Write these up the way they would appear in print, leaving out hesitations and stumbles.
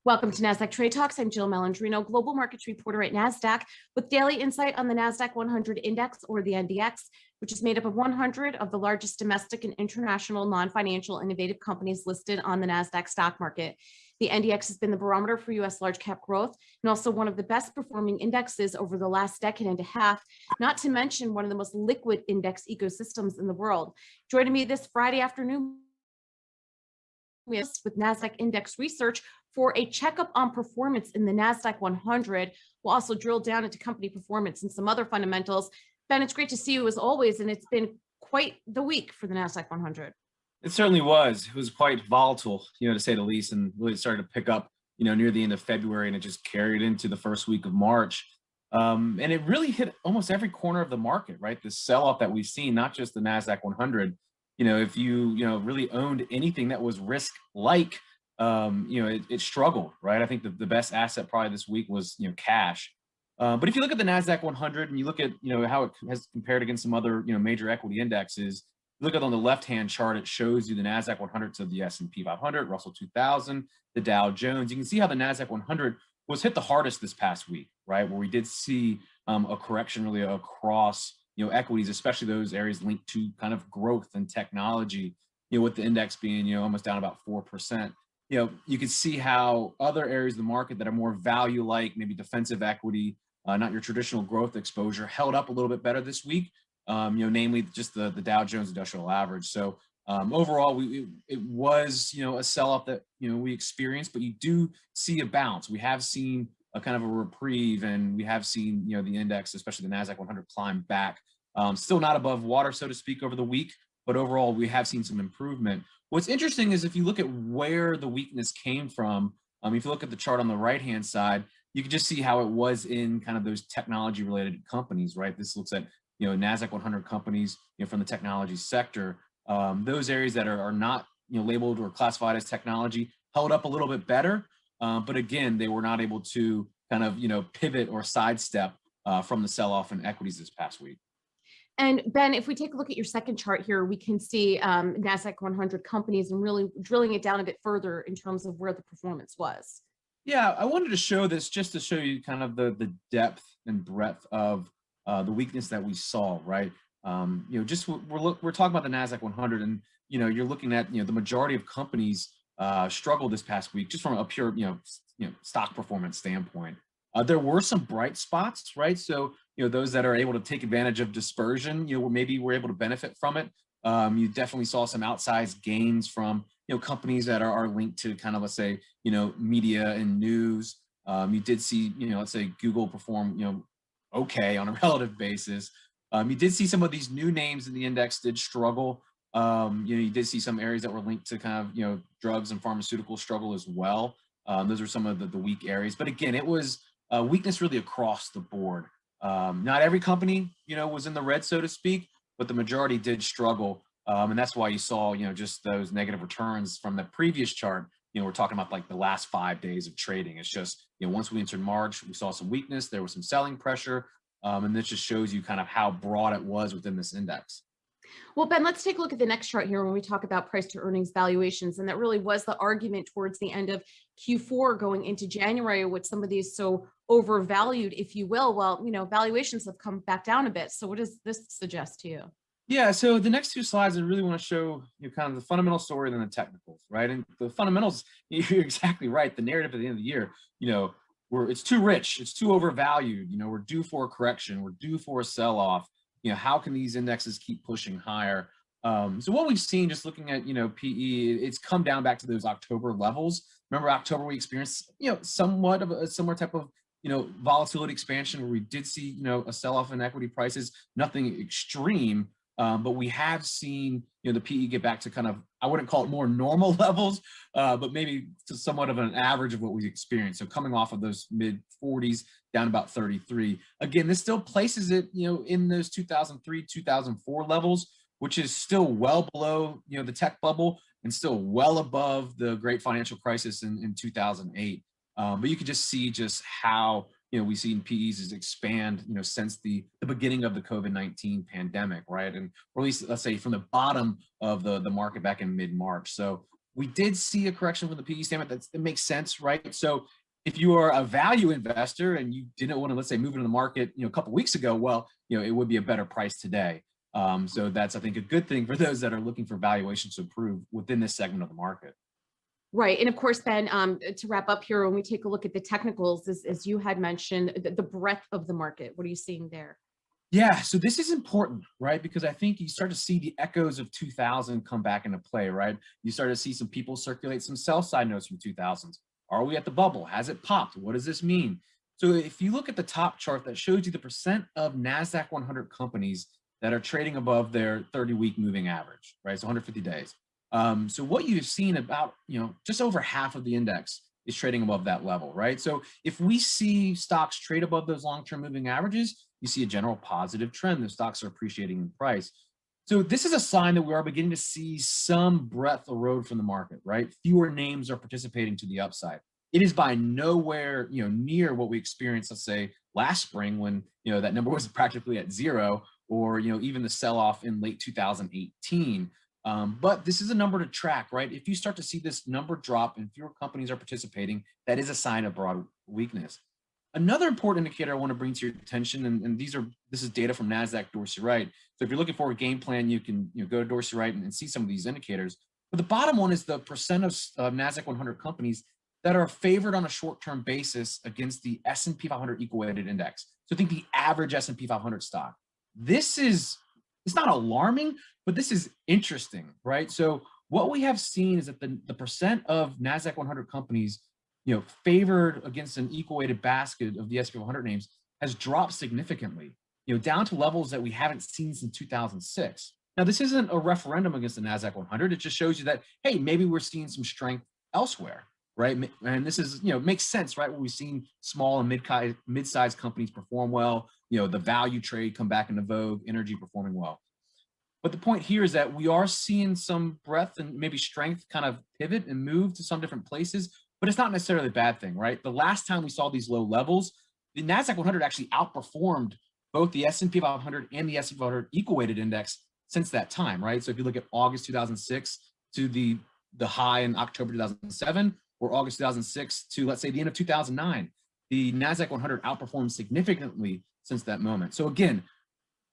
Welcome to Nasdaq Trade Talks. I'm Jill Malandrino, global markets reporter at Nasdaq, with daily insight on the Nasdaq-100 index, or the NDX, which is made up of 100 of the largest domestic and international non-financial innovative companies listed on the Nasdaq stock market. The NDX has been the barometer for U.S. large cap growth and also one of the best performing indexes over the last decade and a half, not to mention one of the most liquid index ecosystems in the world. Joining me this Friday afternoon with Nasdaq Index Research for a checkup on performance in the Nasdaq-100. We'll also drill down into company performance and some other fundamentals. Ben, it's great to see you as always, and it's been quite the week for the Nasdaq-100. It certainly was. It was quite volatile, to say the least, and really started to pick up, near the end of February, and it just carried into the first week of March. And it really hit almost every corner of the market, right? The sell-off that we've seen, not just the Nasdaq-100. If you, really owned anything that was risk-like, it struggled, right? I think the best asset probably this week was, cash. But if you look at the Nasdaq-100 and you look at, how it has compared against some other, major equity indexes, look at on the left-hand chart, it shows you the Nasdaq-100 to the S&P 500, Russell 2000, the Dow Jones. You can see how the Nasdaq-100 was hit the hardest this past week, right? Where we did see a correction really across, equities, especially those areas linked to kind of growth and technology, with the index being, almost down about 4%. You can see how other areas of the market that are more value-like, maybe defensive equity, not your traditional growth exposure, held up a little bit better this week, namely just the Dow Jones Industrial Average. So overall, it was, a sell-off that, we experienced, but you do see a bounce. We have seen a kind of a reprieve, and we have seen, the index, especially the Nasdaq-100, climb back. Still not above water, so to speak, over the week, but overall, we have seen some improvement. What's interesting is if you look at where the weakness came from, if you look at the chart on the right-hand side, you can just see how it was in kind of those technology-related companies, right? This looks at, Nasdaq-100 companies, from the technology sector. Those areas that are not, labeled or classified as technology held up a little bit better. But again, they were not able to kind of, pivot or sidestep from the sell-off in equities this past week. And Ben, if we take a look at your second chart here, we can see Nasdaq 100 companies and really drilling it down a bit further in terms of where the performance was. Yeah, I wanted to show this just to show you kind of the depth and breadth of the weakness that we saw, right? Just we're talking about the Nasdaq 100, and you're looking at the majority of companies struggled this past week just from a pure stock performance standpoint. There were some bright spots, right? So those that are able to take advantage of dispersion, maybe we're able to benefit from it. You definitely saw some outsized gains from companies that are linked to kind of, let's say, media and news. You did see let's say Google perform okay on a relative basis. You did see some of these new names in the index did struggle. You did see some areas that were linked to kind of drugs and pharmaceutical struggle as well. Those are some of the weak areas, but again, it was weakness really across the board. Not every company was in the red, so to speak, but the majority did struggle, and that's why you saw just those negative returns from the previous chart. We're talking about like the last 5 days of trading. It's just once we entered March, we saw some weakness. There was some selling pressure, and this just shows you kind of how broad it was within this index. Well, Ben, let's take a look at the next chart here when we talk about price to earnings valuations. And that really was the argument towards the end of Q4 going into January with some of these so overvalued, if you will. Well, valuations have come back down a bit. So what does this suggest to you? Yeah, so the next two slides, I really want to show you kind of the fundamental story and then the technicals, right? And the fundamentals, you're exactly right. The narrative at the end of the year, it's too rich, it's too overvalued. We're due for a correction, we're due for a sell-off. How can these indexes keep pushing higher? So what we've seen, just looking at PE, it's come down back to those October levels. Remember October we experienced somewhat of a similar type of volatility expansion where we did see a sell-off in equity prices, nothing extreme. But we have seen the PE get back to kind of, I wouldn't call it more normal levels, but maybe to somewhat of an average of what we experienced. So coming off of those mid 40s down about 33. Again, this still places it in those 2003, 2004 levels, which is still well below the tech bubble and still well above the great financial crisis in 2008. But you can just see just how we've seen PEs expand, since the beginning of the COVID-19 pandemic, right? And or at least let's say from the bottom of the market back in mid-March. So We did see a correction from the PE standpoint. That makes sense, right? So if you are a value investor and you didn't want to, let's say, move into the market, a couple weeks ago, well, it would be a better price today. So that's, I think, a good thing for those that are looking for valuations to improve within this segment of the market. Right. And of course, Ben, to wrap up here, when we take a look at the technicals, as you had mentioned, the breadth of the market, what are you seeing there? Yeah, so this is important, right? Because I think you start to see the echoes of 2000 come back into play, right? You start to see some people circulate some sell side notes from 2000s. Are we at the bubble? Has it popped? What does this mean? So if you look at the top chart that shows you the percent of Nasdaq 100 companies that are trading above their 30-week moving average, right? So 150 days. So what you've seen about, just over half of the index is trading above that level, right? So if we see stocks trade above those long-term moving averages, you see a general positive trend. The stocks are appreciating in price. So this is a sign that we are beginning to see some breadth erode from the market, right? Fewer names are participating to the upside. It is by nowhere, near what we experienced, let's say, last spring when, that number was practically at zero, or, even the sell-off in late 2018. But this is a number to track, right? If you start to see this number drop and fewer companies are participating, that is a sign of broad weakness. Another important indicator I want to bring to your attention, and this is data from Nasdaq Dorsey Wright. So if you're looking for a game plan, you can go to Dorsey Wright and see some of these indicators. But the bottom one is the percent of Nasdaq 100 companies that are favored on a short-term basis against the S&P 500 equal weighted index. So think the average S&P 500 stock. It's not alarming, but this is interesting, right? So what we have seen is that the percent of Nasdaq 100 companies, favored against an equal weighted basket of the S&P 500 names has dropped significantly, down to levels that we haven't seen since 2006. Now, this isn't a referendum against the Nasdaq 100. It just shows you that, hey, maybe we're seeing some strength elsewhere, right? And this is, makes sense, right? When we've seen small and mid-sized companies perform well, the value trade come back into vogue, energy performing well. But the point here is that we are seeing some breadth and maybe strength kind of pivot and move to some different places, but it's not necessarily a bad thing, right? The last time we saw these low levels, the Nasdaq 100 actually outperformed both the S&P 500 and the S&P 500 equal weighted index since that time, right? So if you look at August 2006 to the high in October 2007, or August 2006 to, let's say, the end of 2009, the Nasdaq 100 outperformed significantly since that moment. So again,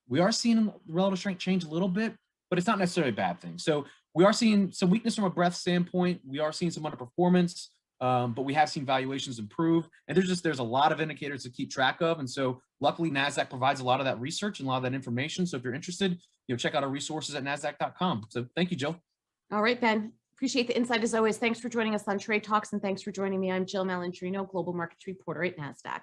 we are seeing relative strength change a little bit, but it's not necessarily a bad thing. So we are seeing some weakness from a breadth standpoint. We are seeing some underperformance, but we have seen valuations improve. And there's a lot of indicators to keep track of. And so luckily, NASDAQ provides a lot of that research and a lot of that information. So if you're interested, check out our resources at NASDAQ.com. So thank you, Jill. All right, Ben. Appreciate the insight as always. Thanks for joining us on Trade Talks, and thanks for joining me. I'm Jill Malandrino, Global Markets Reporter at NASDAQ.